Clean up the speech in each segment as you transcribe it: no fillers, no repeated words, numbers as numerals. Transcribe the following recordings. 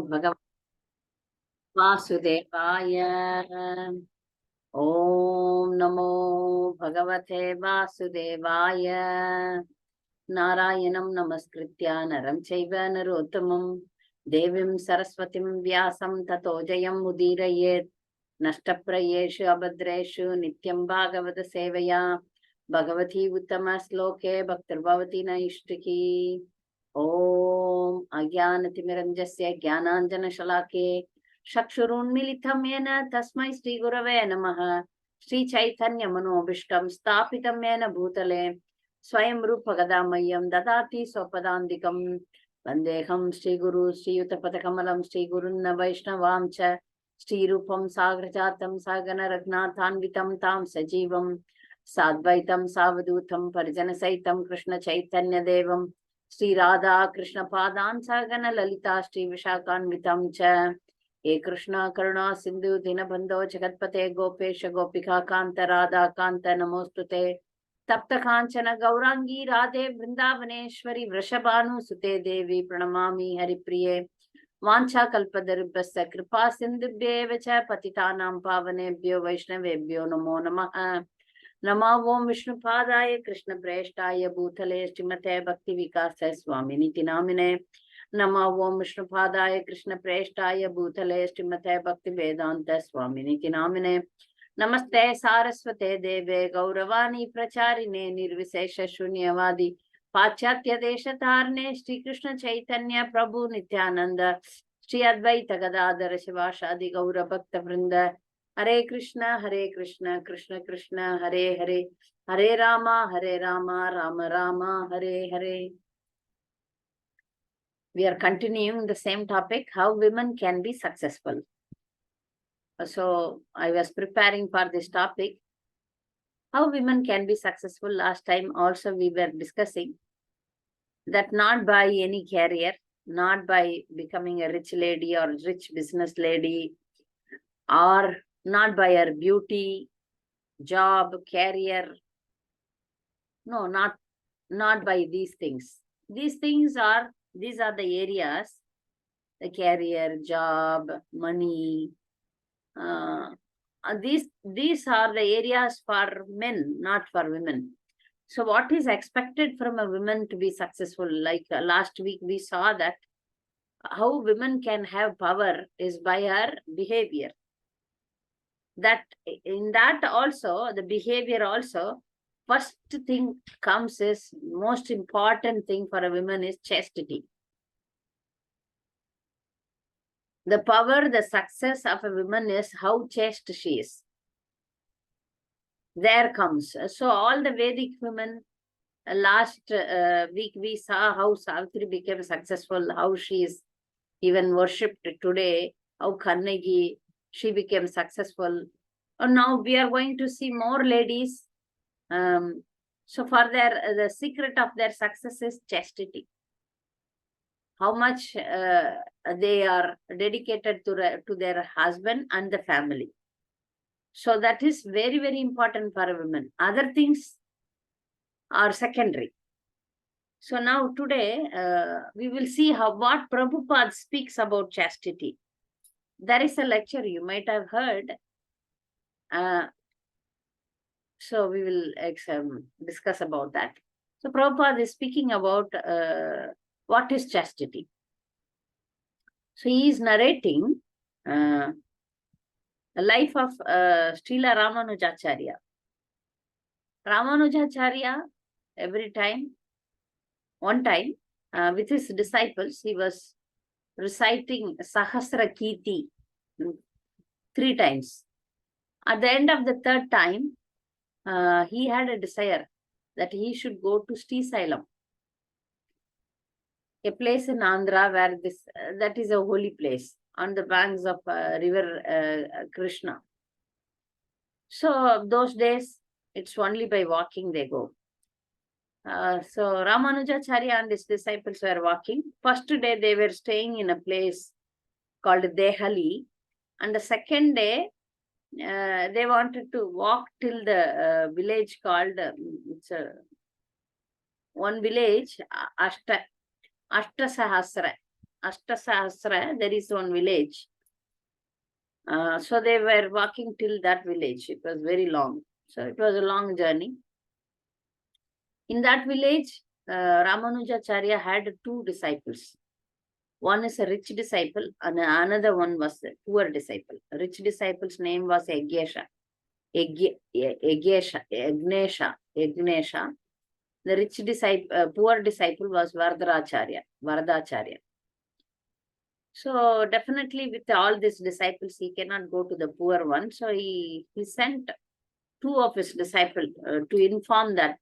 भगवते वासुदेवाय। ॐ नमो भगवते वासुदेवाय। नारायणं नमस्कृत्य नरं चैव नरोत्तमं देवीं सरस्वतीं व्यासं ततो जयं मुदीरयेत्। नष्टप्रायेषु अभद्रेषु नित्यं भागवत सेवया भगवती उत्तमश्लोके भक्तिर्भवति नैष्टिकी। ॐ अज्ञानतिमिरञ्जस्य ज्ञानाञ्जनशलाके चक्षुरुन्मीलितं येन तस्मै श्रीगुरवे नमः। श्रीचैतन्यमनोभीष्टं स्थापितं येन भूतले स्वयं रूपगदामह्यं ददाति स्वपदान्तिकं। वन्देऽहं श्रीगुरु श्रीयुतपदकमलं श्रीगुरुन् वैष्णवां च श्रीरूपं साग्रजातं सागन रघुनाथान्वितं तां सजीवं साद्वैतं सावधूतं परिजनसहितं कृष्ण चैतन्यदेवं श्री राधा कृष्ण पादान् सागन ललिता श्री विशाखान्वितं च। हे कृष्ण करुणा सिंधु दीनबन्धो जगत्पते गोपेश गोपिका कांत राधा कांत नमोस्तुते। तप्त कांचन गौरांगी राधे वृंदावनेश्वरी वृषभानुसुते देवी प्रणमामि हरिप्रिये। वाञ्छाकल्पतरुभ्यश्च कृपा सिन्धुभ्येव च पतितानां पावनेभ्यो वैष्णवेभ्यो नमो नमः। नमो ओं विष्णुपादाय कृष्णप्रेष्ठाय भूतले श्रीमते भक्तिविकास स्वामिनिति नामिने। नमो ओं विष्णुपादाय कृष्णप्रेष्ठाय भूतले श्रीमते भक्तिवेदांत स्वामिनिति नामिने। नमस्ते सारस्वते देवे गौरवाणी प्रचारिणे निर्विशेष शून्यवादी पाश्चात्य देशतारणे श्रीकृष्ण चैतन्य प्रभु नित्यानंद श्री अद्वैत गदाधर शिवासादि गौर भक्त वृंद। हरे Krishna Krishna Krishna Hare Hare Hare Ram Ram Ram Hare Hare. We are continuing the same topic, how women can be successful. So I was preparing for this topic, how women can be successful. Last time also we were discussing that not by any career, not by becoming a rich lady or rich business lady, or not by her beauty, job, career. No, not by these things. These are the areas, the career, job, money. These are the areas for men, not for women. So what is expected from a woman to be successful? Like last week we saw that how women can have power is by her behavior. That in that also, the behavior also, first thing comes is most important thing for a woman is chastity. The power, the success of a woman is how chaste she is. There comes. So all the Vedic women, last week we saw how Savitri became successful, how she is even worshipped today, how Kannagi, she became successful. And now we are going to see more ladies. So for the secret of their success is chastity. How much they are dedicated to their husband and the family. So that is very, very important for a woman. Other things are secondary. So now today we will see what Prabhupada speaks about chastity. There is a lecture you might have heard. So we will discuss about that. So Prabhupada is speaking about what is chastity. So he is narrating the life of Srila Ramanujacharya. Ramanujacharya, one time with his disciples, he was reciting Sahasra Kirti 3 times. At the end of the 3rd time, he had a desire that he should go to Srisailam, a place in Andhra where that is a holy place on the banks of river Krishna. So those days, it's only by walking they go. So Ramanujacharya and his disciples were walking. First day they were staying in a place called Dehali, and the second day they wanted to walk till the village called one village Ashtasahasra. Ashtasahasra, there is one village. So they were walking till that village. It was very long. So it was a long journey. In that village, Ramanujacharya had two disciples. One is a rich disciple, and another one was a poor disciple. A rich disciple's name was Yagnesha. Yagnesha. The rich disciple, poor disciple was Vardacharya. So definitely with all these disciples, he cannot go to the poor one. So he sent two of his disciples to inform that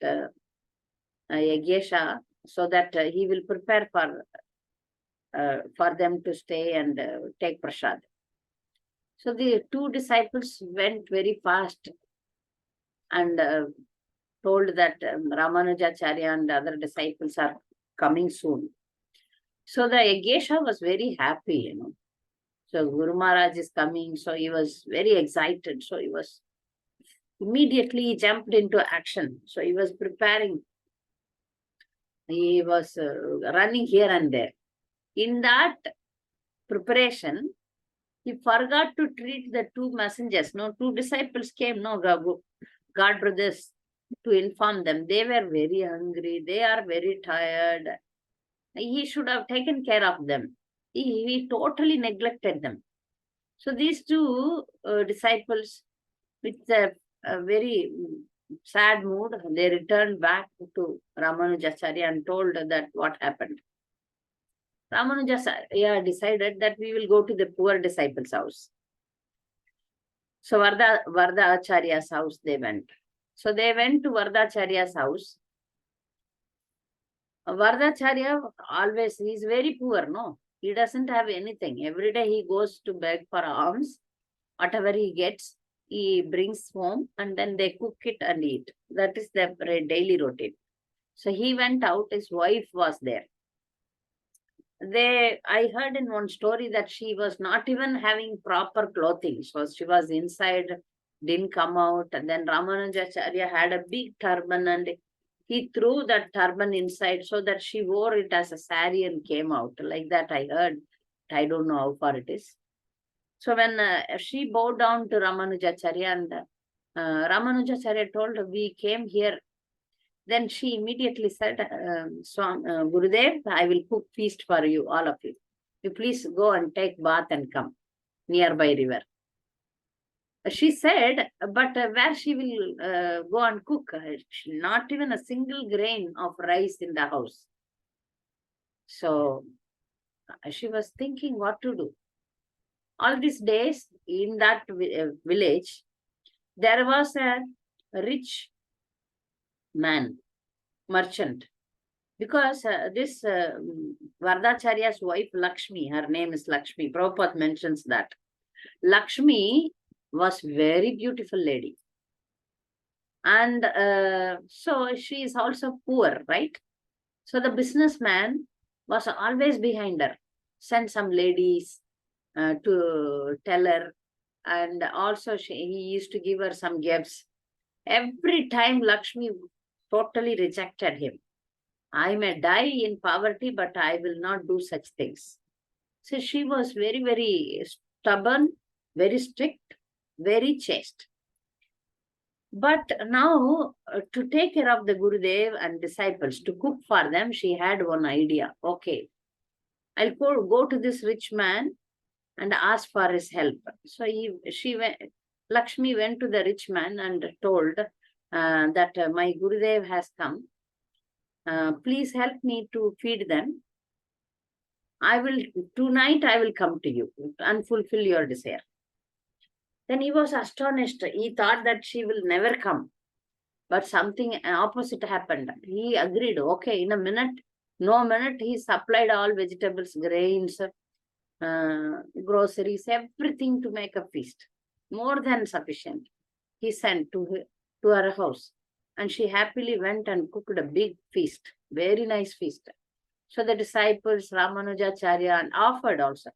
Yagnesha, so that he will prepare for them to stay and take prasad. So the two disciples went very fast and told that Ramanujacharya and other disciples are coming soon. So the Yagnesha was very happy, So Guru Maharaj is coming, so he was very excited. So he was immediately jumped into action. So he was preparing. He was running here and there. In that preparation, he forgot to treat the two messengers. No, two disciples came, God brothers, to inform them. They were very hungry. They are very tired. He should have taken care of them. He totally neglected them. So these two disciples, with a very sad mood, they returned back to Ramanujacharya and told that what happened. Ramanujacharya decided that we will go to the poor disciple's house. So Varda Acharya's house they went. So they went to Vardacharya's house. Vardacharya always, he is very poor, no? He doesn't have anything. Every day he goes to beg for alms. Whatever he gets, he brings home and then they cook it and eat. That is their daily routine. So he went out, his wife was there. I heard in one story that she was not even having proper clothing. So she was inside, didn't come out. And then Ramanujacharya had a big turban and he threw that turban inside so that she wore it as a sari and came out. Like that I heard. I don't know how far it is. So when she bowed down to Ramanujacharya and Ramanujacharya told her, we came here. Then she immediately said, Gurudev, I will cook feast for you, all of you. You please go and take bath and come nearby river. She said, but where she will go and cook? Not even a single grain of rice in the house. So she was thinking what to do. All these days in that village, there was a rich man, merchant. Because this Vardacharya's wife, Lakshmi, her name is Lakshmi. Prabhupada mentions that. Lakshmi was very beautiful lady. And so she is also poor, right? So the businessman was always behind her. Sent some ladies to tell her. And also he used to give her some gifts. Every time Lakshmi totally rejected him. I may die in poverty, but I will not do such things. So she was very, very stubborn, very strict, very chaste. But now, to take care of the Gurudev and disciples, to cook for them, she had one idea. Okay, I'll go to this rich man and ask for his help. So Lakshmi went to the rich man and told that my Gurudev has come. Please help me to feed them. Tonight I will come to you and fulfill your desire. Then he was astonished. He thought that she will never come. But something opposite happened. He agreed. Okay, in a minute, no minute, he supplied all vegetables, grains, groceries, everything to make a feast. More than sufficient. He sent to her house. And she happily went and cooked a big feast. Very nice feast. So the disciples, Ramanujacharya, and offered also.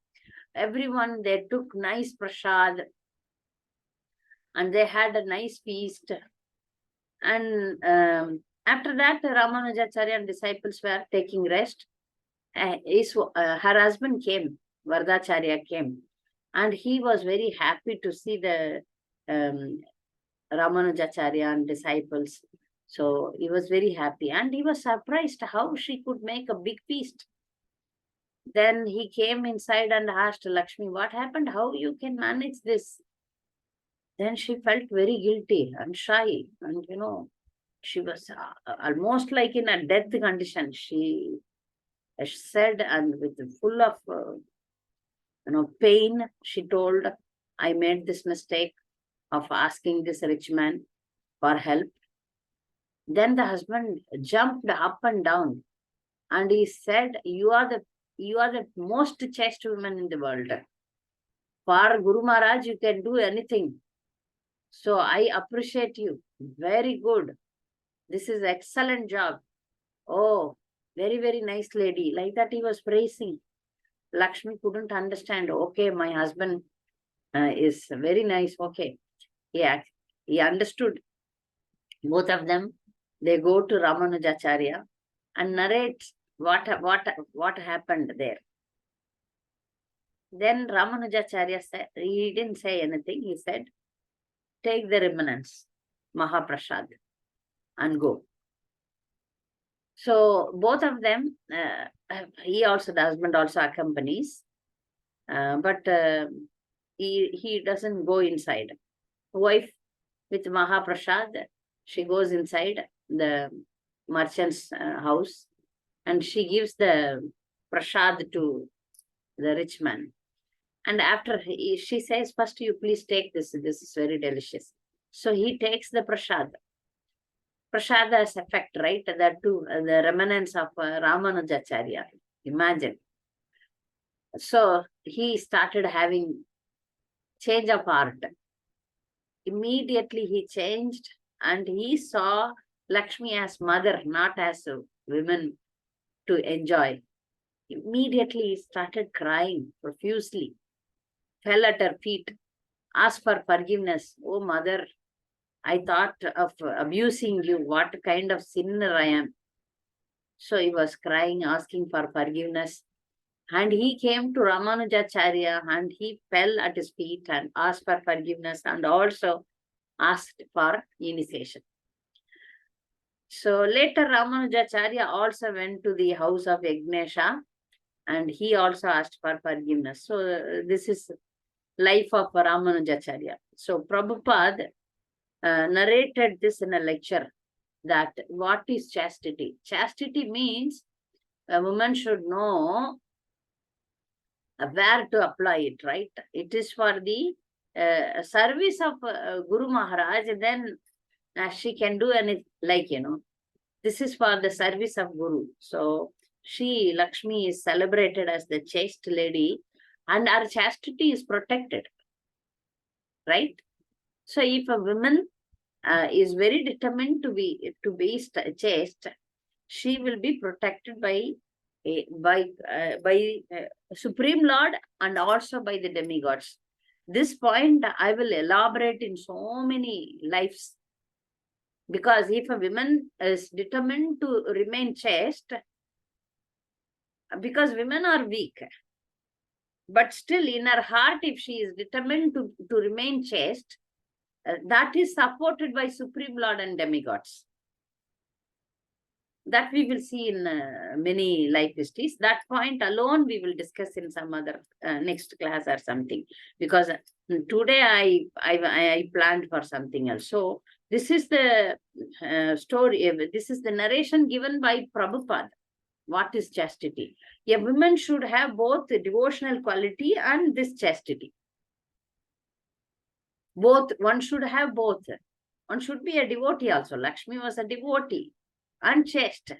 Everyone, they took nice prasad. And they had a nice feast. And after that, Ramanujacharya and disciples were taking rest. her husband came, Vardacharya came, and he was very happy to see the um, Ramanujacharya and disciples. So he was very happy and he was surprised how she could make a big feast. Then he came inside and asked Lakshmi, what happened? How you can manage this? Then she felt very guilty and shy. And, she was almost like in a death condition. She said, and with full of, pain, she told, I made this mistake of asking this rich man for help. Then the husband jumped up and down and he said, you are the most chaste woman in the world. For Guru Maharaj, you can do anything. So I appreciate you. Very good. This is excellent job. Oh, very, very nice lady. Like that he was praising. Lakshmi couldn't understand. Okay, my husband is very nice. Okay. Yeah, he understood. Both of them, they go to Ramanujacharya and narrate what happened there. Then Ramanujacharya said, he didn't say anything. He said, take the remnants, Mahaprasad, and go. So both of them, the husband also accompanies, but he doesn't go inside. Wife with Mahaprasad, she goes inside the merchant's house and she gives the prasad to the rich man. And after she says, first you please take this. This is very delicious. So he takes the prasad. Prasad has effect, right? That too, the remnants of Ramanujacharya. Imagine. So he started having change of heart. Immediately he changed and he saw Lakshmi as mother, not as a woman to enjoy. Immediately he started crying profusely, fell at her feet, asked for forgiveness. Oh, mother, I thought of abusing you. What kind of sinner I am. So he was crying, asking for forgiveness. And he came to Ramanujacharya and he fell at his feet and asked for forgiveness and also asked for initiation. So later Ramanujacharya also went to the house of Yagnesha and he also asked for forgiveness. So this is life of Ramanujacharya. So Prabhupada narrated this in a lecture that what is chastity? Chastity means a woman should know where to apply it, right? It is for the service of Guru Maharaj, then she can do anything, this is for the service of Guru. So she, Lakshmi, is celebrated as the chaste lady and her chastity is protected, right? So if a woman is very determined to be chaste, she will be protected by Supreme Lord and also by the demigods. This point I will elaborate in so many lives. Because if a woman is determined to remain chaste, because women are weak, but still in her heart, if she is determined to remain chaste, that is supported by Supreme Lord and demigods. That we will see in many life histories. That point alone we will discuss in some other next class or something. Because today I planned for something else. So this is the story. This is the narration given by Prabhupada. What is chastity? A woman should have both the devotional quality and this chastity. Both, one should have both. One should be a devotee also. Lakshmi was a devotee and chaste.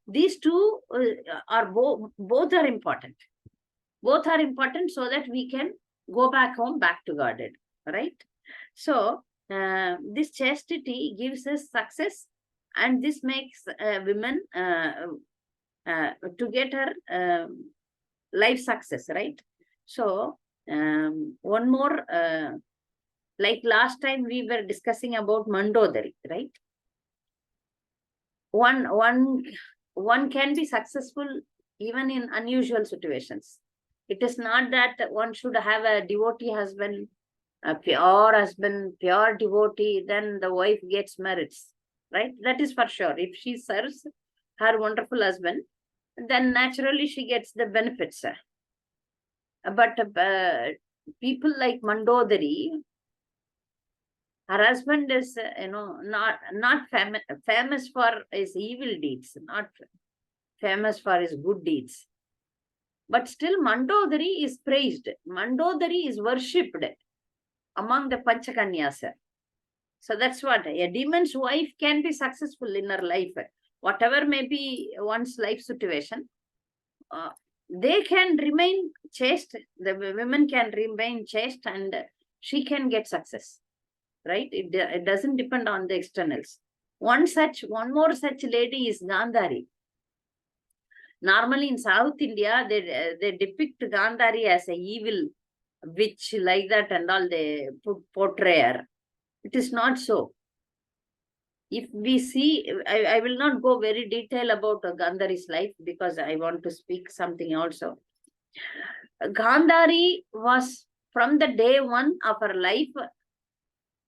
These two are both are important. Both are important so that we can go back home, back to Godhead, right? So this chastity gives us success, and this makes women to get her life success, right? So one more, like last time we were discussing about Mandodari, right? One can be successful even in unusual situations. It is not that one should have a devotee husband, a pure devotee, then the wife gets merits, right? That is for sure. If she serves her wonderful husband, then naturally she gets the benefits. But people like Mandodari, her husband is, not famous for his evil deeds, not famous for his good deeds. But still Mandodari is praised. Mandodari is worshipped among the Panchakanyas. So that's what a demon's wife can be successful in her life. Whatever may be one's life situation, they can remain chaste. The women can remain chaste and she can get success, right? It doesn't depend on the externals. One more such lady is Gandhari. Normally in South India, they depict Gandhari as a evil witch like that and all, they portray her. It is not so. If we see, I will not go very detail about Gandhari's life because I want to speak something also. Gandhari was, from the day one of her life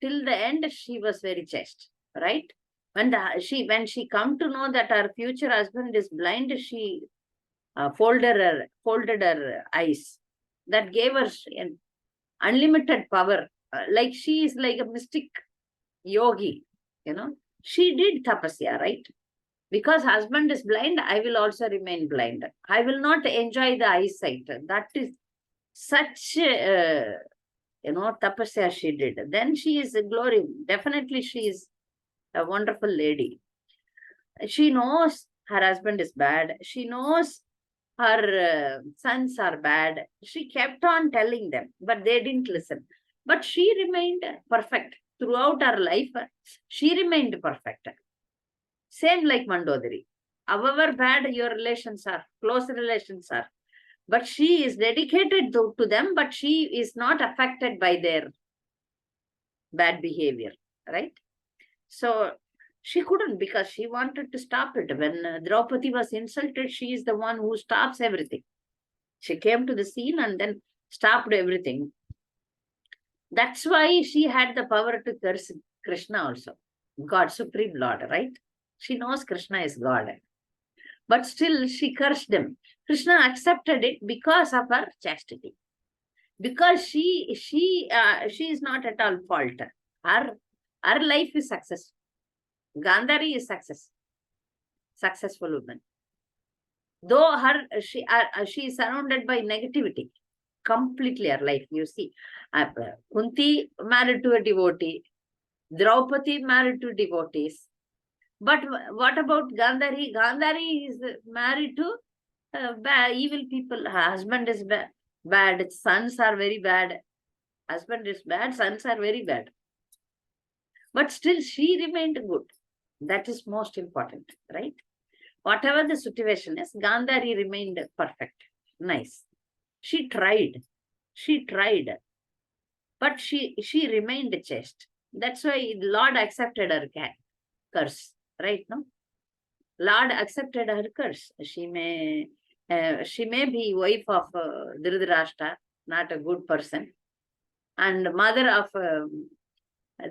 till the end, she was very chaste, right? When she come to know that her future husband is blind, she folded her eyes. That gave her an unlimited power. Like she is like a mystic yogi, She did tapasya, right? Because husband is blind, I will also remain blind. I will not enjoy the eyesight. That is such, tapasya she did. Then she is a glory. Definitely she is a wonderful lady. She knows her husband is bad. She knows her sons are bad. She kept on telling them, but they didn't listen. But she remained perfect. Throughout her life, she remained perfect. Same like Mandodari. However bad your relations are, close relations are, but she is dedicated to them, but she is not affected by their bad behavior, right? So she couldn't, because she wanted to stop it. When Draupadi was insulted, she is the one who stops everything. She came to the scene and then stopped everything. That's why she had the power to curse Krishna also. God, Supreme Lord, right? She knows Krishna is God. But still she cursed him. Krishna accepted it because of her chastity. Because she is not at all fault. Her life is success. Gandhari is successful woman. Though she is surrounded by negativity, completely her life. You see, Kunti married to a devotee, Draupadi married to devotees. But what about Gandhari? Gandhari is married to evil people. Her husband is bad. Sons are very bad. Husband is bad. Sons are very bad. But still she remained good. That is most important, right? Whatever the situation is, Gandhari remained perfect. Nice. She tried. But she remained chaste. That's why Lord accepted her curse, right? No? Lord accepted her curse. She may be wife of Dhritarashtra, not a good person, and mother of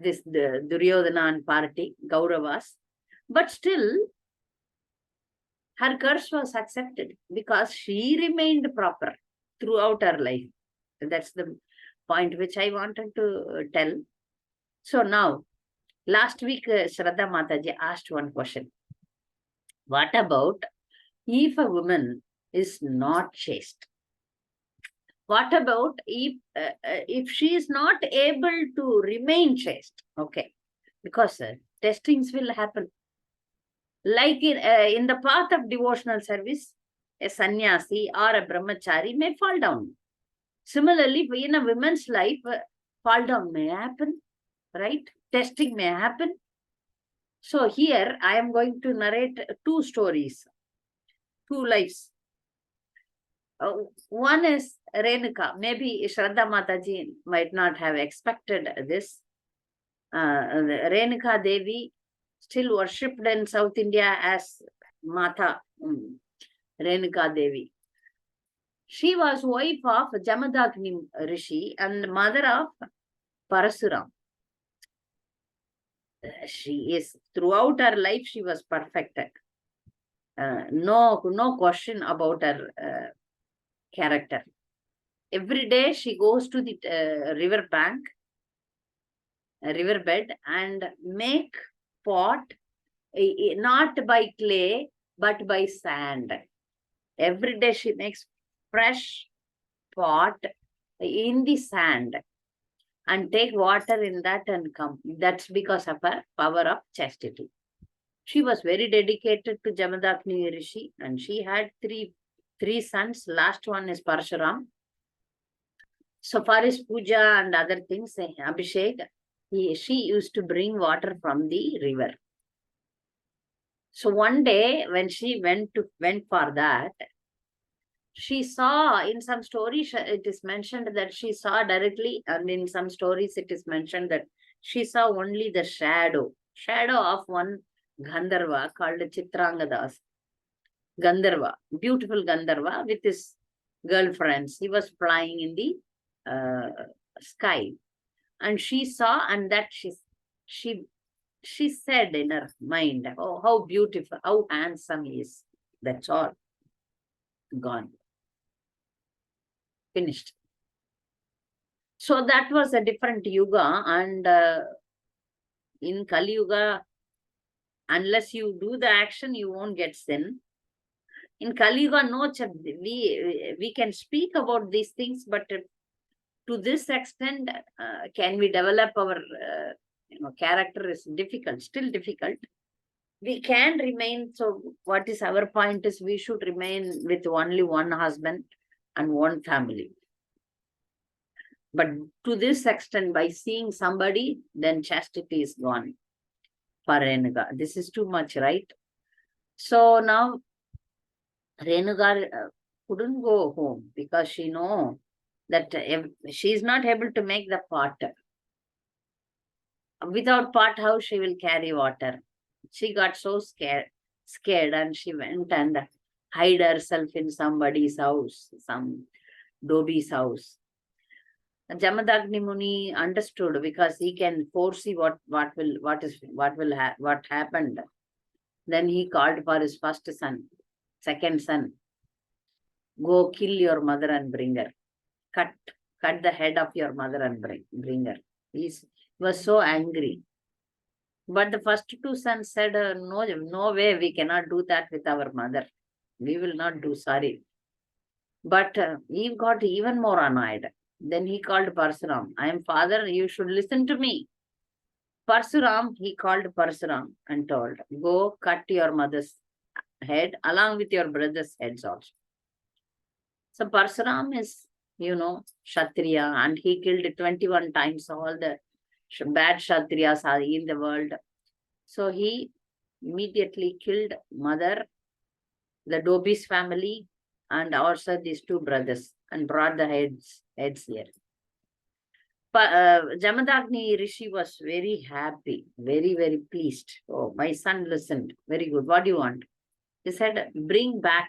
this Duryodhana and party, Kauravas. But still, her curse was accepted because she remained proper throughout her life. That's the point which I wanted to tell. So now, last week, Shraddha Mataji asked one question. What about if a woman is not chaste? What about if she is not able to remain chaste? Okay, because testings will happen. Like in the path of devotional service, a sannyasi or a brahmachari may fall down. Similarly, in a woman's life, fall down may happen, right? Testing may happen. So here I am going to narrate two stories, two lives. One is Renuka. Maybe Shraddha Mataji might not have expected this. Renuka Devi, still worshipped in South India as Mata, Renuka Devi. She was wife of Jamadagni Rishi and mother of Parasuram. She is, throughout her life, she was perfect. No question about her character. Every day she goes to the river bank, riverbed, and make pot, not by clay, but by sand. Every day she makes fresh pot in the sand and take water in that and come. That's because of her power of chastity. She was very dedicated to Jamadagni Rishi, and she had three sons. Last one is Parshuram. So far as puja and other things, Abhishek, she used to bring water from the river. So one day when she went for that, she saw in some stories, it is mentioned that she saw directly, and in some stories it is mentioned that she saw only the shadow of one Gandharva called Chitrangadas. Gandharva, beautiful Gandharva with his girlfriends. He was flying in the sky. And she saw, and that she said in her mind, oh, how beautiful, how handsome he is. That's all. Gone. Finished. So that was a different yuga, and in Kali Yuga, unless you do the action, you won't get sin. In Kali Yuga, no, we can speak about these things, but to this extent, can we develop our character is difficult, still difficult. We can remain, so what is our point is we should remain with only one husband and one family. But to this extent, by seeing somebody, then chastity is gone for Renuka. This is too much, right? So now Renuka couldn't go home because she know that she is not able to make the pot. Without pot, how she will carry water? She got so scared, and she went and hid herself in somebody's house, some Dobi's house. Jamadagni Muni understood because he can foresee what happened. Then he called for his first son, second son. Go kill your mother and bring her. Cut the head of your mother and bring her. He was so angry. But the first two sons said, no way, we cannot do that with our mother. We will not do, sorry. But he got even more annoyed. Then he called Parsuram. I am father, you should listen to me. Parsuram, he called Parsuram and told, go cut your mother's head along with your brother's heads also. So Parsuram is, Kshatriya, and he killed 21 times all the bad Kshatriyas are in the world. So he immediately killed mother, the Dobi's family, and also these two brothers, and brought the heads here. Jamadagni Rishi was very happy, very, very pleased. Oh, my son listened. Very good. What do you want? He said, bring back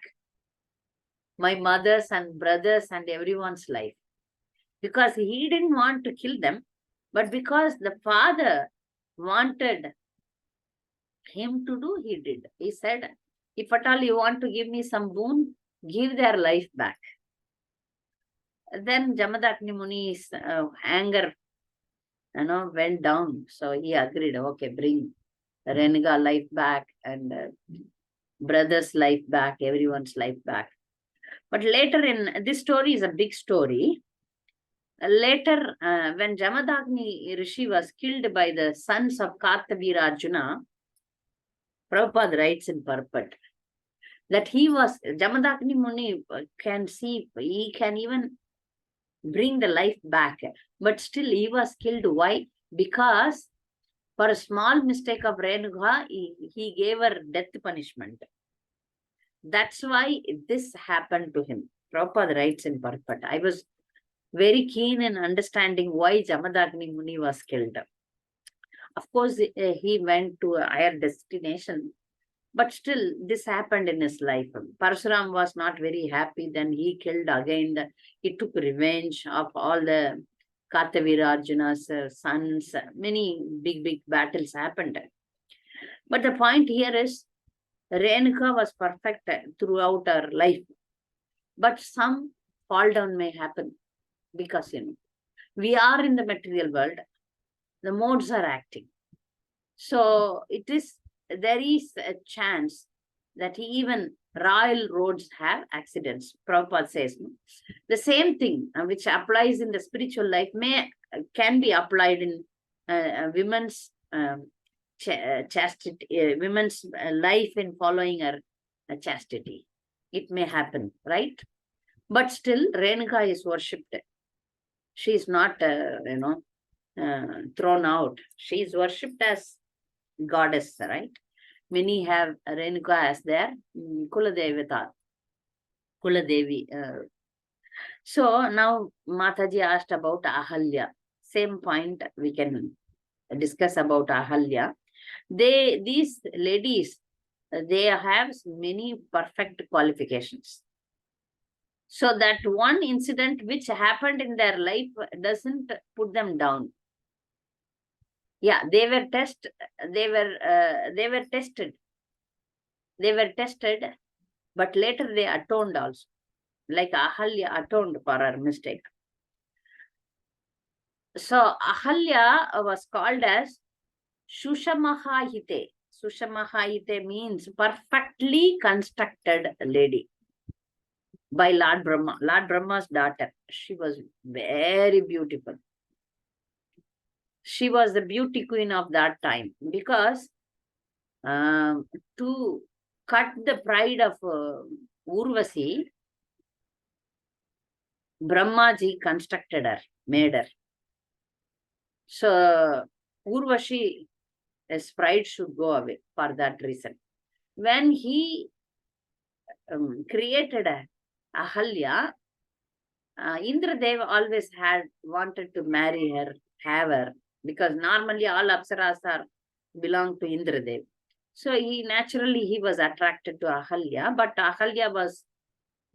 my mother's and brothers and everyone's life. Because he didn't want to kill them, but because the father wanted him to do, he did. He said, if at all you want to give me some boon, give their life back. Then Jamadagni Muni's anger, went down. So he agreed, okay, bring Renuka life back and brother's life back, everyone's life back. But later this story is a big story. Later, when Jamadagni Rishi was killed by the sons of Kartavira Arjuna, Prabhupada writes in Purport that Jamadagni Muni can see, he can even bring the life back. But still he was killed. Why? Because for a small mistake of Renuka, he gave her death punishment. That's why this happened to him. Prabhupada writes in Purport. I was very keen in understanding why Jamadagni Muni was killed. Of course, he went to a higher destination, But still, this happened in his life. Parasuram was not very happy. Then he killed again. He took revenge of all the Kartavira Arjuna's sons. Many big battles happened. But the point here is, Renuka was perfect throughout her life. But some fall down may happen because, we are in the material world. The modes are acting. So there is a chance that even royal roads have accidents. Prabhupada says the same thing which applies in the spiritual life can be applied in women's chastity, women's life in following her chastity. It may happen, right? But still, Renuka is worshipped. She is not, thrown out. She is worshipped as goddess, right? Many have Renuka as their Kuladevata, Kuladevi. So now Mataji asked about Ahalya. Same point we can discuss about Ahalya. These ladies, they have many perfect qualifications. So that one incident which happened in their life doesn't put them down. Yeah, they were tested. They were tested, but later they atoned also. Like Ahalya atoned for her mistake. So Ahalya was called as Shushamahahite. Shushamahahite means perfectly constructed lady by Lord Brahma. Lord Brahma's daughter. She was very beautiful. She was the beauty queen of that time, because to cut the pride of Urvasi, Brahmaji constructed her, made her. So Urvashi, his pride should go away for that reason. When he created Ahalya, Indradev always had wanted to marry her, have her, because normally all Apsaras belong to Indradev. So he was attracted to Ahalya, but Ahalya was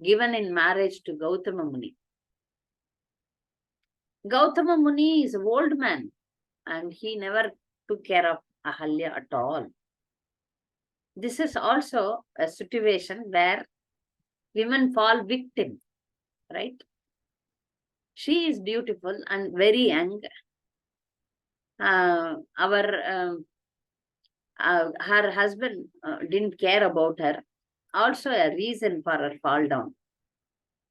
given in marriage to Gautama Muni. Gautama Muni is an old man, and he never took care of Ahalya at all. This is also a situation where women fall victim, right? She is beautiful and very young. Her husband didn't care about her. Also a reason for her fall down.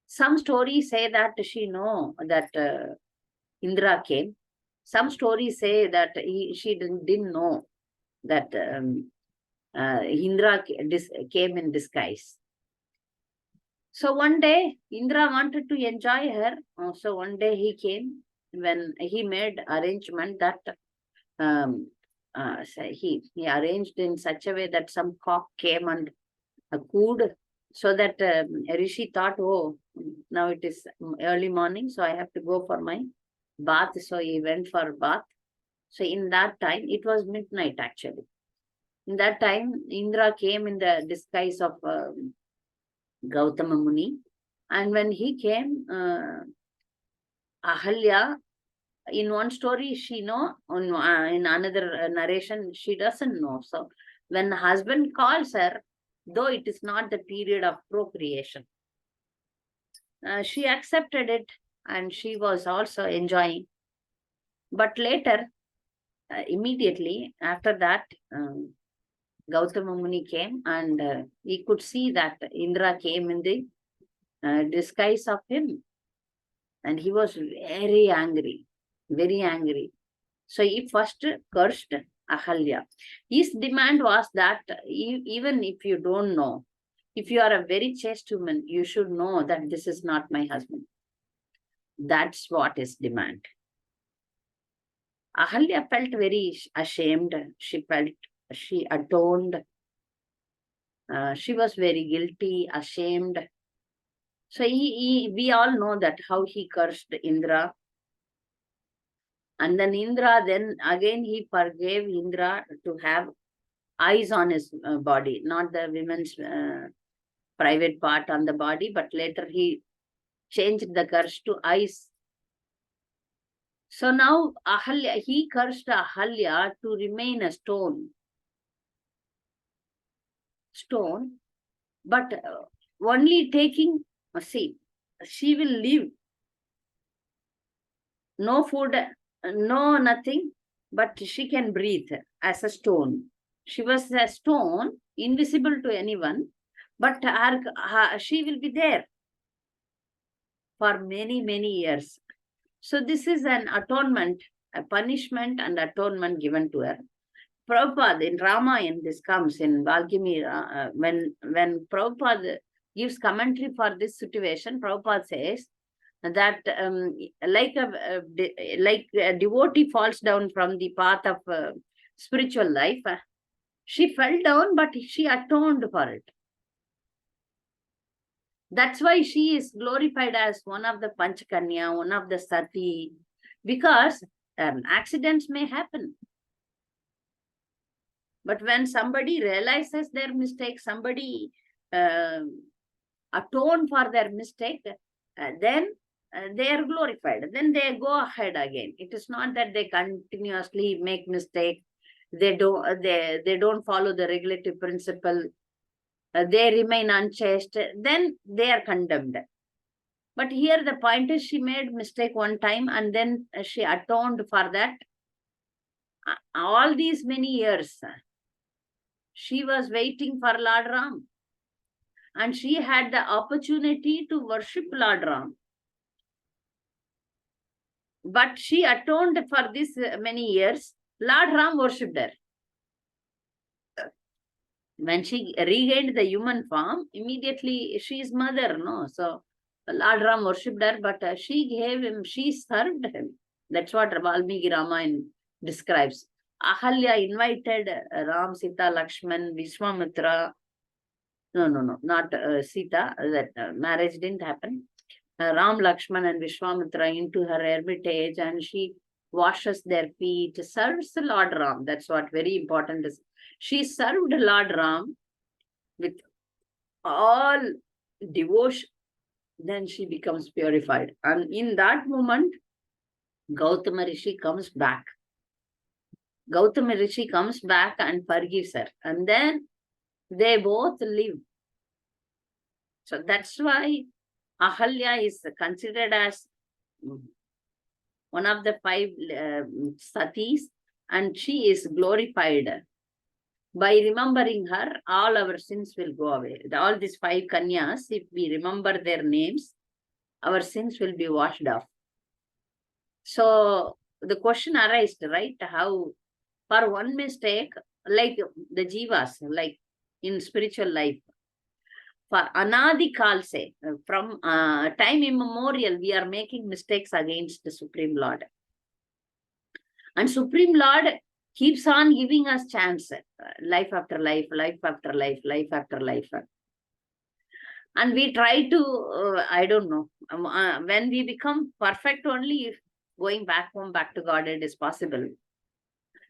Some stories say that she know that Indra came. Some stories say that she didn't know that Indra came in disguise. So one day, Indra wanted to enjoy her. So one day he came, when he made arrangement that so he arranged in such a way that some cock came and cooed, so that Rishi thought, oh, now it is early morning, so I have to go for my bath. So he went for bath. So in that time, it was midnight actually. In that time, Indra came in the disguise of Gautama Muni. And when he came, Ahalya, in one story she know, in another narration she doesn't know. So when husband calls her, though it is not the period of procreation, she accepted it, and she was also enjoying. But later, immediately after that, Gautama Muni came, and he could see that Indra came in the disguise of him, and he was very angry, very angry. So he first cursed Ahalya. His demand was that even if you don't know, if you are a very chaste woman, you should know that this is not my husband. That's what his demand. Ahalya felt very ashamed. She atoned. She was very guilty, ashamed. So we all know that how he cursed Indra. And then Indra, then again he forgave Indra to have eyes on his body, not the women's private part on the body, but later he changed the curse to eyes. So now Ahalya, he cursed Ahalya to remain a stone, but only taking, see, she will live, no food, no nothing, but she can breathe as a stone. She was a stone, invisible to anyone, but she will be there for many, many years. So this is an atonement, a punishment and atonement given to her. Prabhupada in Ramayana, this comes in Valmiki, when Prabhupada gives commentary for this situation, Prabhupada says that like a devotee falls down from the path of spiritual life, she fell down, but she atoned for it. That's why she is glorified as one of the Panchakanya, one of the Sati, because accidents may happen. But when somebody realizes their mistake, somebody atone for their mistake, then they are glorified. Then they go ahead again. It is not that they continuously make mistake. They don't follow the regulative principle. They remain unchaste. Then they are condemned. But here the point is, she made mistake one time and then she atoned for that. All these many years, she was waiting for Lord Ram. And she had the opportunity to worship Lord Ram. But she atoned for this many years. Lord Ram worshipped her. When she regained the human form, immediately she is mother, no? So Lord Ram worshipped her, but she served him. That's what Valmiki Ramayana describes. Ahalya invited Ram, Sita, Lakshman, Vishwamitra. No, not Sita. That marriage didn't happen. Ram, Lakshman and Vishwamitra into her hermitage, and she washes their feet, serves the Lord Ram. That's what very important is. She served Lord Ram with all devotion. Then she becomes purified. And in that moment, Gautama Rishi comes back. Gautama Rishi comes back and forgives her. And then they both live. So that's why Ahalya is considered as one of the 5 satis, and she is glorified. By remembering her, all our sins will go away. All these 5 kanyas, if we remember their names, our sins will be washed off. So the question arises, right? How, for one mistake, like the jivas, like in spiritual life, for anadi kalse, from time immemorial, we are making mistakes against the Supreme Lord. And Supreme Lord keeps on giving us chance, life after life, life after life, life after life. And we try to, I don't know, when we become perfect, only if going back home, back to God, it is possible.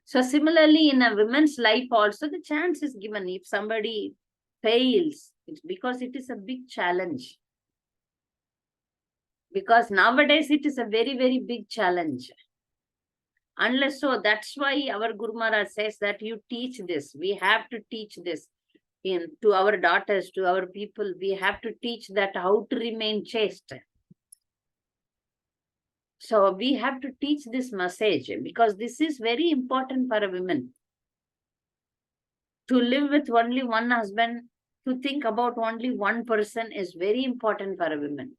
So similarly, in a woman's life also, the chance is given. If somebody fails, it's because it is a big challenge. Because nowadays, it is a very, very big challenge. Unless so, that's why our Guru Maharaj says that you teach this. We have to teach this to our daughters, to our people. We have to teach that how to remain chaste. So we have to teach this message, because this is very important for a woman. To live with only one husband, to think about only one person is very important for a woman.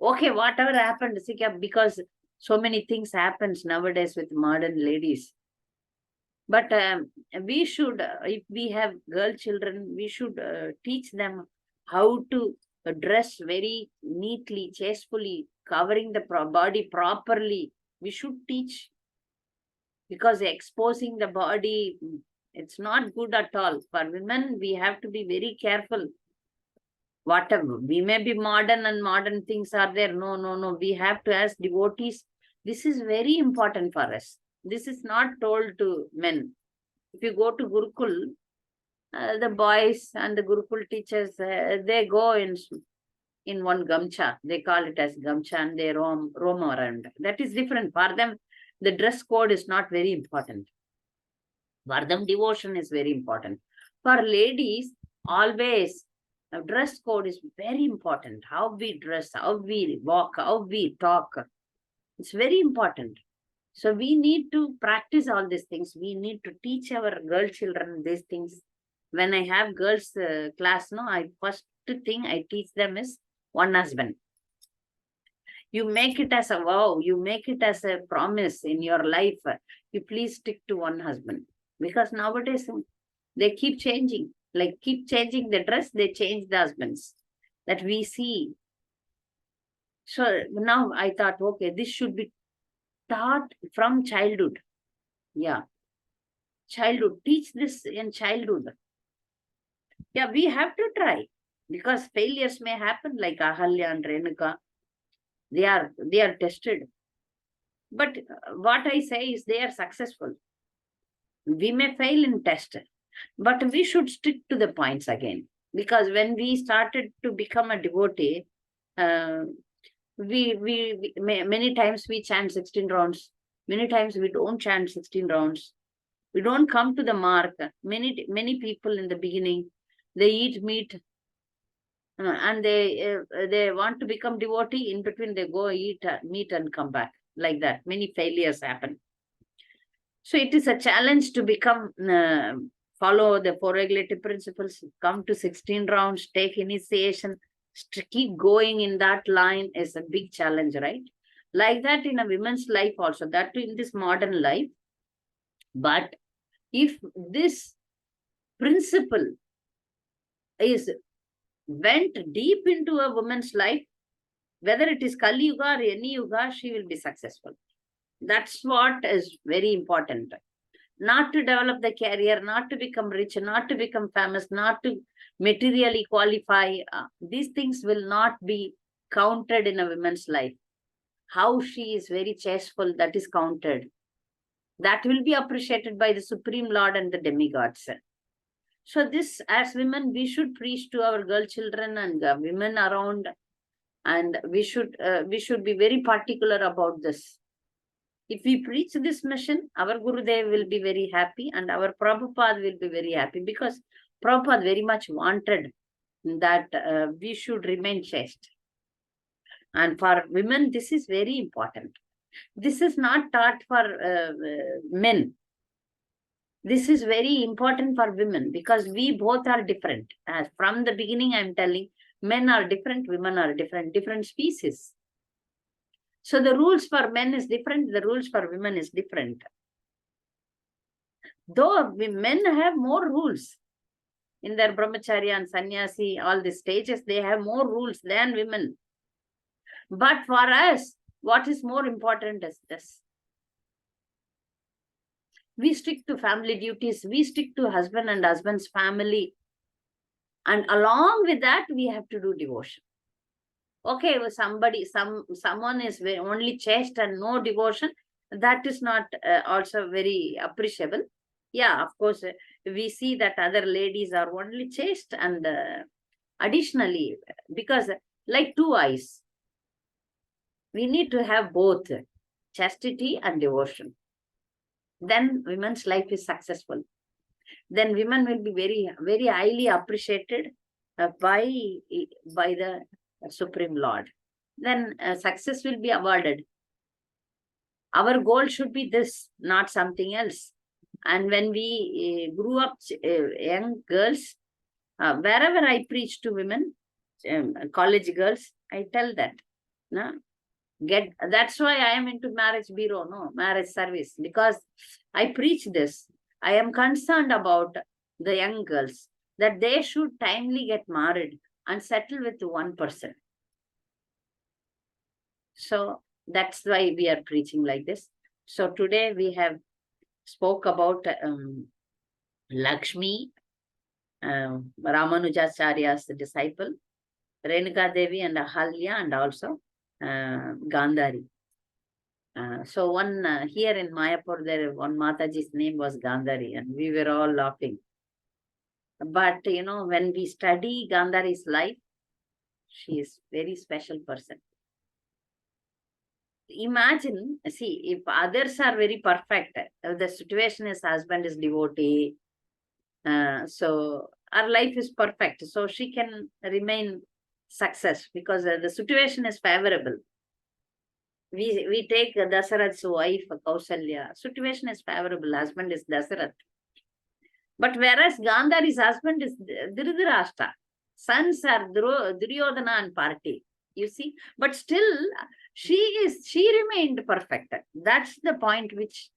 Okay, whatever happened, because so many things happens nowadays with modern ladies. But we should, if we have girl children, we should teach them how to dress very neatly, chastely, covering the body properly. We should teach, because exposing the body, it's not good at all. For women, we have to be very careful. Whatever, we may be modern and modern things are there. No. We have to, as devotees, this is very important for us. This is not told to men. If you go to Gurukul, the boys and the Gurukul teachers, they go in one gamcha. They call it as gamcha and they roam around. That is different. For them, the dress code is not very important. For them, devotion is very important. For ladies, always dress code is very important. How we dress, how we walk, how we talk. It's very important. So we need to practice all these things. We need to teach our girl children these things. When I have girls class, no, I first thing I teach them is one husband. You make it as a vow. You make it as a promise in your life. You please stick to one husband. Because nowadays they keep changing. Like keep changing the dress, they change the husbands. That we see. So now I thought, okay, this should be taught from childhood. Yeah. Childhood. Teach this in childhood. Yeah, we have to try. Because failures may happen like Ahalya and Renuka. They are tested. But what I say is they are successful. We may fail in test, but we should stick to the points again. Because when we started to become a devotee, many times we chant 16 rounds. Many times we don't chant 16 rounds. We don't come to the mark. Many people in the beginning, they eat meat and they want to become devotee. In between, they go eat meat and come back. Like that, many failures happen. So it is a challenge to become, follow the 4 regulative principles, come to 16 rounds, take initiation, keep going in that line is a big challenge, right? Like that in a women's life also, that too in this modern life. But if this principle is went deep into a woman's life, whether it is Kali Yuga or any Yuga, she will be successful. That's what is very important. Not to develop the career, not to become rich, not to become famous, not to materially qualify. These things will not be counted in a woman's life. How she is very chasteful, that is counted. That will be appreciated by the Supreme Lord and the demigods. So this, as women, we should preach to our girl children and women around, and we should be very particular about this. If we preach this mission, our Gurudev will be very happy and our Prabhupada will be very happy, because Prabhupada very much wanted that we should remain chaste. And for women, this is very important. This is not taught for men. This is very important for women, because we both are different. As from the beginning, I'm telling, men are different, women are different species. So the rules for men is different, the rules for women is different. Though men have more rules in their brahmacharya and sannyasi, all the stages, they have more rules than women. But for us, what is more important is this. We stick to family duties, we stick to husband and husband's family. And along with that, we have to do devotion. Okay, well, someone is only chaste and no devotion, that is not also very appreciable. Yeah, of course, we see that other ladies are only chaste, and additionally, because like 2 eyes, we need to have both chastity and devotion. Then women's life is successful. Then women will be very, very highly appreciated by the Supreme Lord. Then success will be awarded. Our goal should be this, not something else. And when we grew up, young girls, wherever I preach to women, college girls, I tell that, no? That's why I am into marriage bureau, marriage service, because I preach this. I am concerned about the young girls, that they should timely get married and settle with one person. So that's why we are preaching like this. So today we have spoke about Lakshmi, Ramanujacharya's disciple, Renuka Devi and Ahalya, and also Gandhari. So one here in Mayapur, there one Mataji's name was Gandhari, and we were all laughing. But when we study Gandhari's life, she is very special person. Imagine, see, if others are very perfect, the situation is husband is devotee, so our life is perfect, so she can remain success because the situation is favorable. We take Dasarath's wife, Kausalya, situation is favorable, husband is Dasarath. But whereas Gandhari's husband is Dhritarashtra, sons are Duryodhana and Party, you see. But still, she remained perfect. That's the point which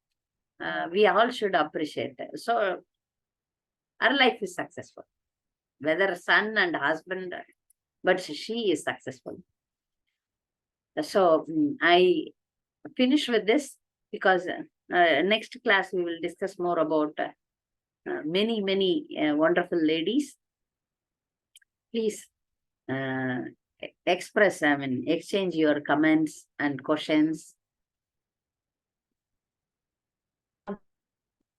we all should appreciate. So, her life is successful. Whether son and husband, but she is successful. So, I finish with this because next class we will discuss more about many wonderful ladies. Please express, exchange your comments and questions.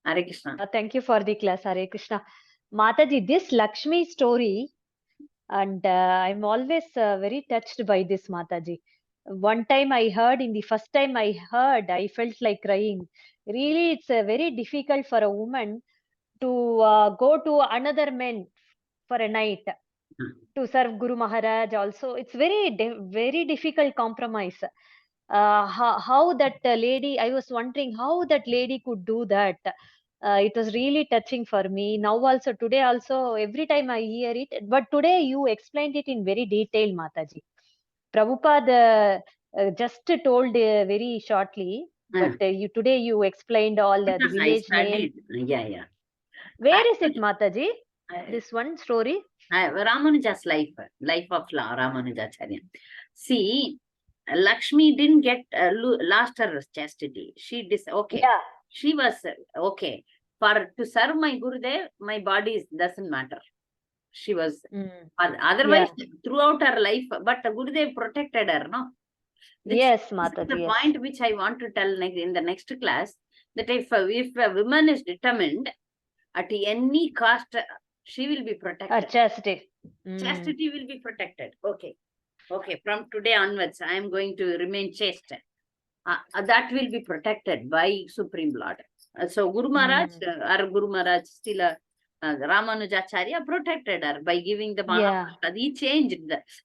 Hare Krishna. Thank you for the class, Hare Krishna. Mataji, this Lakshmi story, and I'm always very touched by this, Mataji. One time I heard, in the first time I heard, I felt like crying. Really, it's very difficult for a woman to go to another man for a night to serve Guru Maharaj also. It's very difficult compromise. How that lady, I was wondering how that lady could do that. It was really touching for me. Now also, today also, every time I hear it, but today you explained it in very detail, Mataji. Prabhupada just told very shortly, but today you explained all the Because I village name. studied. Yeah. Where is it, Mataji? This one story? Ramanuja's life of Ramanujacharya. See, Lakshmi didn't get lost her chastity. Okay. Yeah. She was okay. To serve my Gurudev, my body doesn't matter. She was otherwise throughout her life, but Gurudev protected her, no? Yes, This Mataji. is the point which I want to tell in the next class, that if a woman is determined at any cost, she will be protected. Chastity. Chastity will be protected. Okay. From today onwards, I am going to remain chaste. That will be protected by Supreme Lord. So Guru Maharaj, our Guru Maharaj, still Ramanujacharya protected her by giving the Mahaprasad. He changed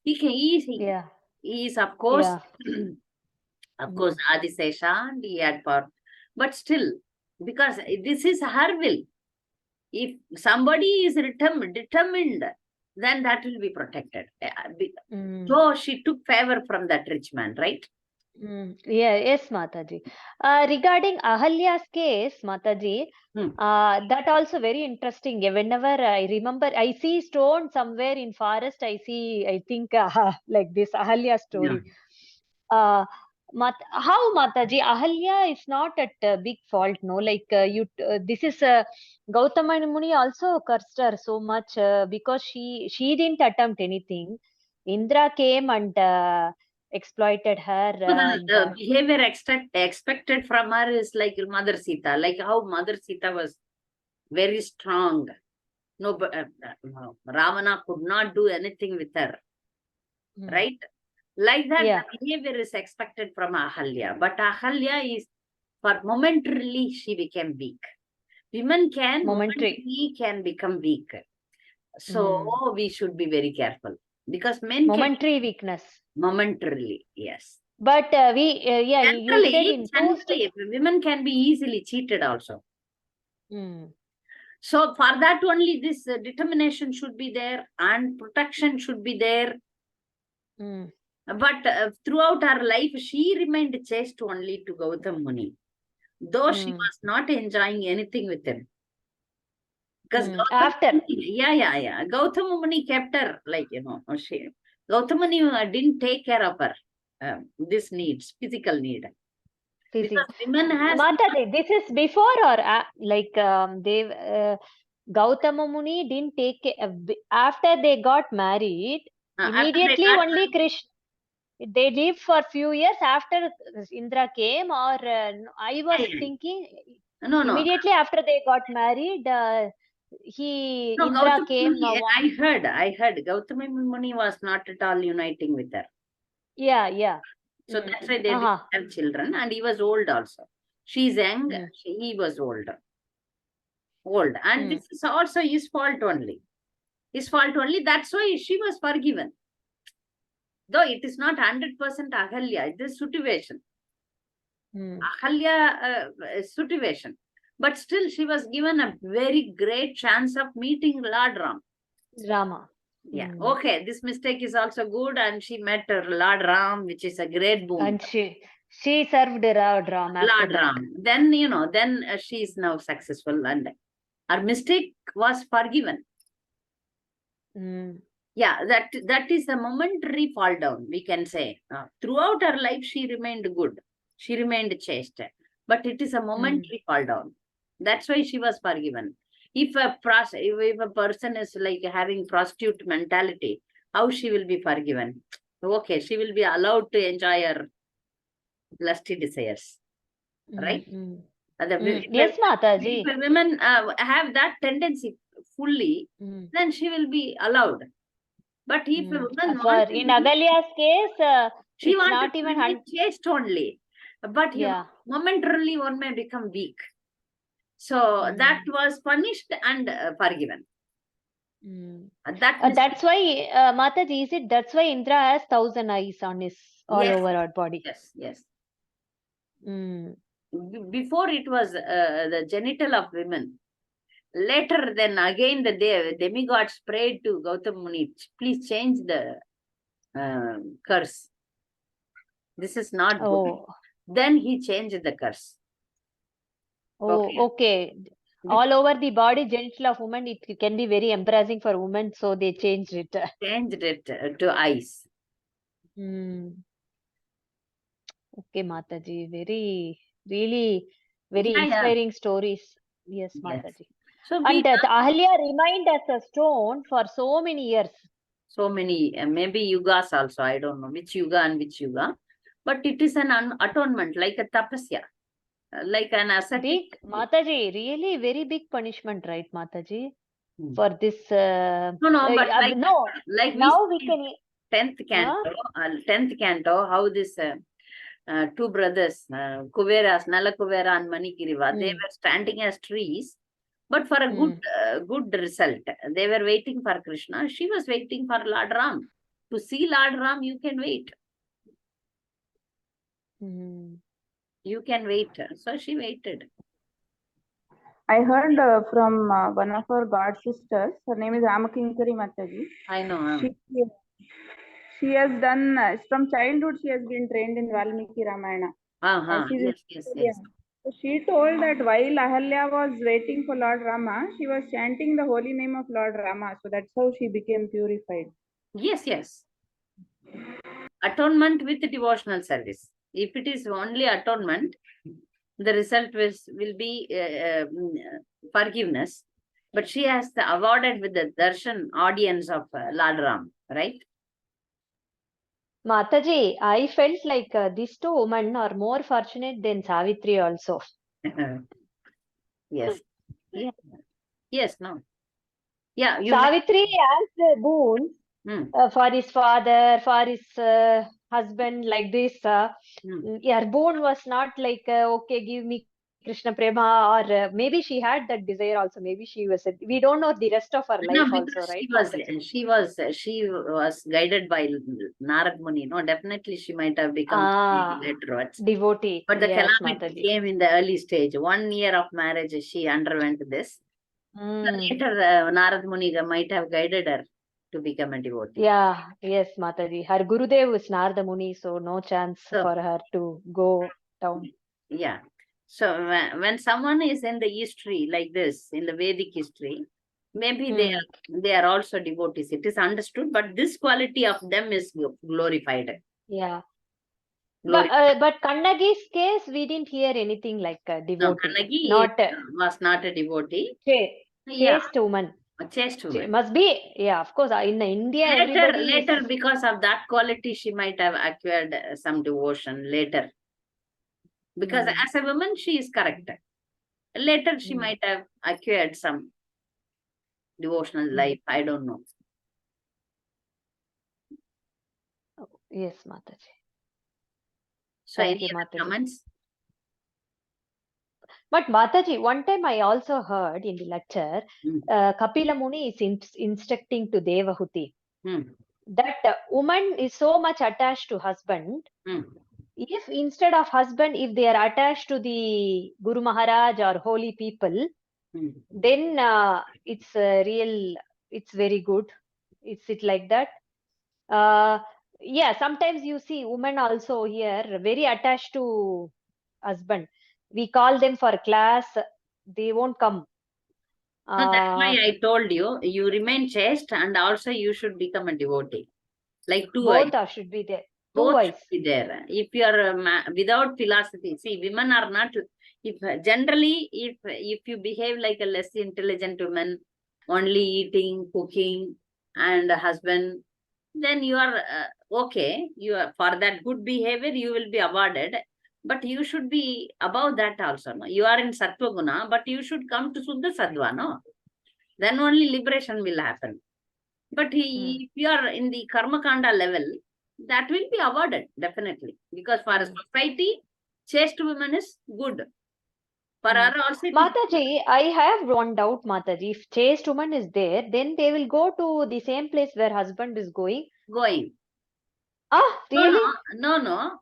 he is of course, of course, Adisesha, and he had power. But still, because this is her will. If somebody is determined, then that will be protected. So she took favor from that rich man, right? Yes, Mataji. Regarding Ahalya's case, Mataji, that also very interesting. Whenever I remember, I see stone somewhere in forest. I think like this Ahalya story. How Mataji, Ahalya is not at big fault, no? Like this is Gautama Muni also cursed her so much because she didn't attempt anything. Indra came and exploited her. The behavior expected from her is like Mother Sita, like how Mother Sita was very strong. No, Ravana could not do anything with her, right? Like that, the behavior is expected from Ahalya. But Ahalya is, for momentarily, she became weak. Women momentarily can become weak. So we should be very careful. Because men momentary weakness. Momentarily, yes. But you said in women can be easily cheated also. So for that only this determination should be there and protection should be there. But throughout her life, she remained chaste only to Gautam Muni, though she was not enjoying anything with him. Because Gautam Muni kept her, like, Gautam Muni didn't take care of her, this needs, physical need. Because women has... Mataji, this is before or Gautama Muni didn't take after they got married, immediately only Krishna. they lived for few years after Indra came, or I was Yeah, yeah. thinking No, no. immediately after they got married, No, Indra Gautama came. Muni, I heard Gautama Muni was not at all uniting with her. Yeah, yeah. So that's why they didn't have children, and he was old also. She's young, he was old. And this is also his fault only. His fault only. That's why she was forgiven. Though it is not 100% Ahalya, it is situation. Ahalya situation. But still, she was given a very great chance of meeting Lord Ram. Rama. Yeah. Okay. This mistake is also good, and she met her Lord Ram, which is a great boon. And she served Lord Ram after Lord that. Ram. Then she is now successful, and her mistake was forgiven. Yeah, that is a momentary fall down, we can say. Throughout her life, she remained good. She remained chaste. But it is a momentary fall down. That's why she was forgiven. If a person is like having prostitute mentality, how she will be forgiven? Okay, she will be allowed to enjoy her lusty desires. Right? Yes, Mataji. If women have that tendency fully, then she will be allowed. But if a woman wants in Ahalya's case, she it's wanted not even to be chaste only. But momentarily one may become weak. So that was punished and forgiven. That's why, Mataji, is it that's why Indra has 1,000 eyes on his all over her body? Yes. Before it was the genital of women. Later, then again, the demigods prayed to Gautama Muni, please change the curse. This is not good. Then he changed the curse. Okay. All over the body, genital of woman, it can be very embarrassing for women, so they changed it. Changed it to eyes. Okay, Mataji, really inspiring stories. Yes, Mataji. So and the Ahalya remained as a stone for so many years. So many, maybe yugas also. I don't know which yuga and which yuga. But it is an atonement, like a tapasya. Like an ascetic. Big, Mataji, really very big punishment, right, Mataji? For this. No, but like now we can. 10th canto, how this two brothers, Kuveras, Nala Kuvera and Manikiriva, they were standing as trees, but for a good result. They were waiting for Krishna. She was waiting for Lord Ram. To see Lord Ram, you can wait. You can wait. So she waited. I heard from one of our god sisters. Her name is Ramakinkari Mataji. I know. She has done from childhood. She has been trained in Valmiki Ramayana. Yes. So she told that while Ahalya was waiting for Lord Rama, she was chanting the holy name of Lord Rama. So that's how she became purified. Yes. Atonement with devotional service. If it is only atonement, the result will be forgiveness. But she has awarded with the darshan audience of Lord Ram, right? Mataji, I felt like these two women are more fortunate than Savitri also. Yes. Yes, no. Yeah. Savitri asked boon for his father, for his husband, like this. Her boon was not like, okay, give me Krishna Prema, or maybe she had that desire also. Maybe she was, we don't know the rest of her life also, right? She was guided by Narad Muni. No, definitely she might have become laterwards. Devotee. But the calamity came in the early stage. 1 year of marriage, she underwent this. Later, Narad Muni might have guided her to become a devotee. Yes, Mataji. Her Gurudev was Narada Muni, so no chance for her to go down. Yeah. So when someone is in the history like this, in the Vedic history, maybe they are also devotees. It is understood, but this quality of them is glorified. Yeah. But Kannagi's case, we didn't hear anything like a devotee. No, Kannagi was not a devotee. Chaste woman. A chaste woman. Must be, yeah, of course. In India, Later, everybody is. later, because of that quality, she might have acquired some devotion later. Because Mm, as a woman, she is correct. Later, she mm, might have acquired some devotional mm. life. I don't know. Yes, Mataji. So, Thank any you, other Mataji. comments? But Mataji, one time I also heard in the lecture, Hmm. Kapila Muni is instructing to Devahuti Hmm. that woman is so much attached to husband. Hmm. If instead of husband, if they are attached to the Guru Maharaj or holy people, Hmm. then it's it's very good. It's it like that. Yeah, sometimes you see women also here very attached to husband. We call them for class, they won't come. No, that's why Uh, I told you, you remain chaste and also you should become a devotee. Like two eyes. both are should be there. Two Both should eyes. be there. If you are without philosophy, see, women are not. If generally, if you behave like a less intelligent woman, only eating, cooking, and a husband, then you are okay. You are for that good behavior, you will be awarded. But you should be above that also. No? You are in Sattva Guna, but you should come to Suddha Sattva. No, then only liberation will happen. But if you are in the Karma Kanda level, that will be awarded, definitely. Because for a society, chaste woman is good. For her also it is Mataji, I have one doubt, Mataji. If chaste woman is there, then they will go to the same place where husband is going. going. Ah, No, really? no.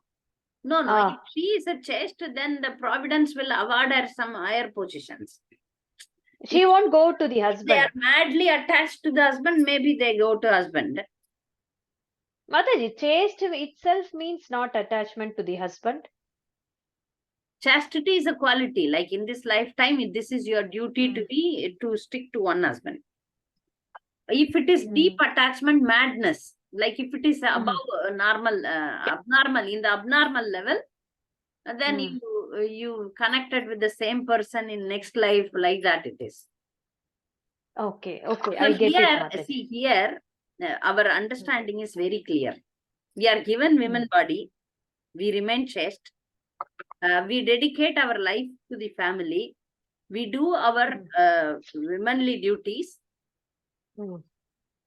If Ah, she is a chaste, then the providence will award her some higher positions. she won't go to the If they husband. are madly attached to the husband, maybe they go to husband. Mataji, chaste itself means not attachment to the husband. Chastity is a quality. Like in this lifetime, this is your duty to be to stick to one husband. If it is deep attachment, madness, like if it is above normal, abnormal, in the abnormal level, then you connected with the same person in next life, like that it is. Okay, okay, So I get it, here, Mataji. see here, our understanding is very clear. We are given women body, we remain chaste, we dedicate our life to the family, we do our womanly duties,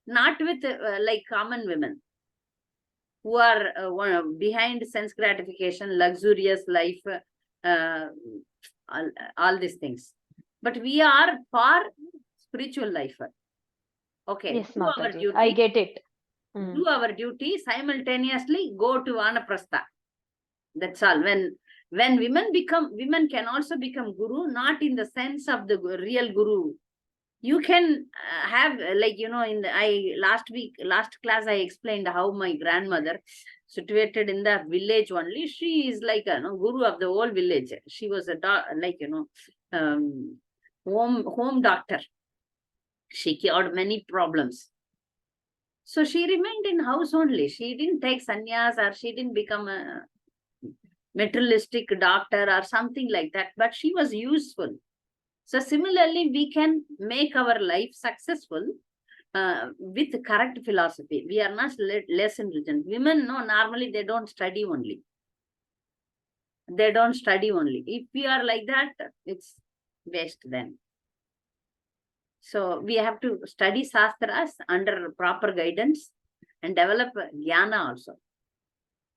not with like common women who are behind sense gratification, luxurious life, uh, all these things. But we are for spiritual life. Okay, Yes, do our Mataji, I duty, get it. do our duty, simultaneously go to Vanaprastha. That's all. When women can also become guru, not in the sense of the real guru. You can have like in the last class I explained how my grandmother, situated in the village only, she is like a guru of the whole village. She was a like um, home doctor. She cured many problems. So she remained in house only. She didn't take sannyas or she didn't become a materialistic doctor or something like that, but she was useful. So similarly, we can make our life successful with correct philosophy. We are not less intelligent. Women, no, normally they don't study only. They don't study only. If we are like that, it's waste then. So we have to study Shastras under proper guidance and develop Jnana also.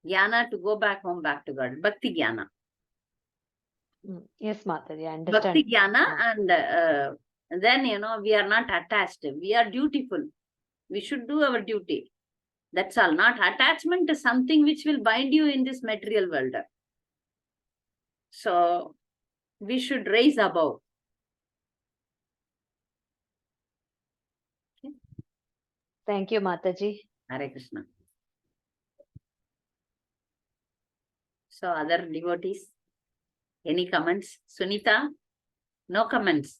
Jnana to go back home, back to God. Bhakti Jnana. Yes, Mataji, I Bhakti understand. Jnana, and then, we are not attached. We are dutiful. We should do our duty. That's all. Not attachment to something which will bind you in this material world. So we should raise above. Okay. Thank you, Mataji. Hare Krishna. So other devotees, any comments? Sunita? No comments.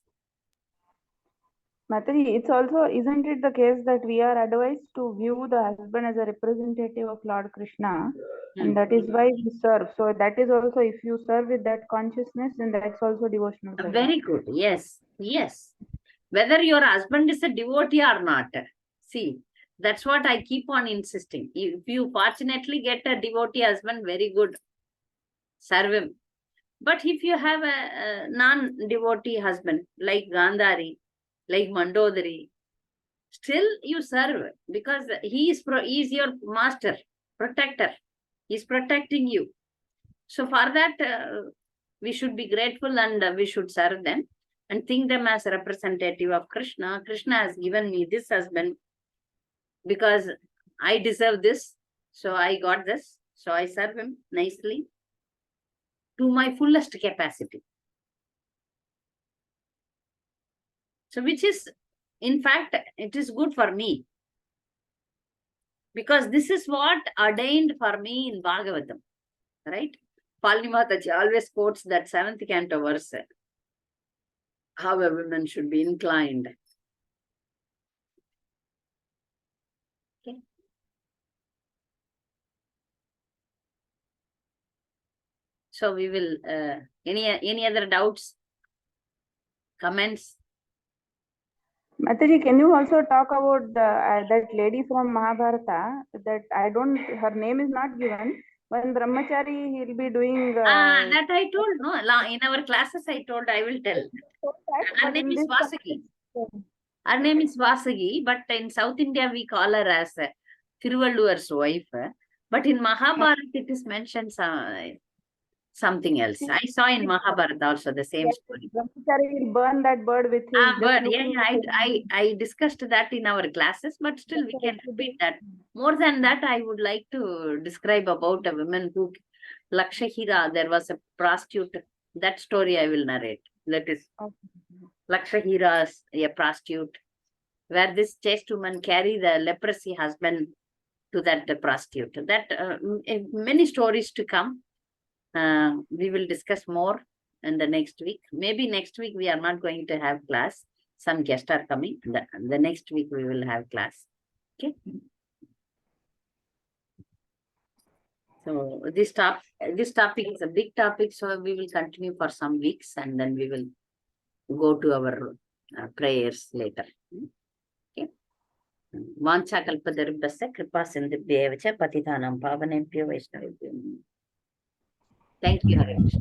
Mataji, it's also, isn't it the case that we are advised to view the husband as a representative of Lord Krishna, and that is why we serve. So that is also, if you serve with that consciousness, then that's also devotional service. Very good. Yes. Yes. whether your husband is a devotee or not. See, that's what I keep on insisting. If you fortunately get a devotee husband, very good, serve him. But if you have a non-devotee husband, like Gandhari, like Mandodari, still you serve, because he is your master, protector. He's protecting you. So for that, we should be grateful, and we should serve them and think them as a representative of Krishna. Krishna has given me this husband because I deserve this. So I got this. So I serve him nicely to my fullest capacity. So which is, in fact, it is good for me. Because this is what ordained for me in Bhagavatam. Right? Palni Mataji always quotes that 7th canto verse. How a woman should be inclined. Okay. So we will, any other doubts, comments? Mataji, can you also talk about that lady from Mahabharata? That her name is not given. When Brahmachari, he'll be doing. That I told, no, in our classes I told, I will tell. Her name is Vasagi. Her name is Vasagi, but in South India we call her as Thiruvalluvar's wife. But in Mahabharata it is mentioned something else. I saw in Mahabharata also the same story. Brahmachari will burn that bird with his. Bird, I discussed that in our classes, but still we can repeat that. More than that, I would like to describe about a woman who, Lakshahira, there was a prostitute. That story I will narrate. That is, Lakshahira, a prostitute, where this chaste woman carry the leprosy husband to that prostitute. That many stories to come. We will discuss more in the next week. Maybe next week we are not going to have class. Some guests are coming. The next week we will have class. Okay. So this topic is a big topic. So we will continue for some weeks, and then we will go to our prayers later. Okay. Vancha kalpadarubhasya kripa sindhubhyevacha patitanam pavanebhyo vaishnavebhyo. Thank you, Hare Krishna.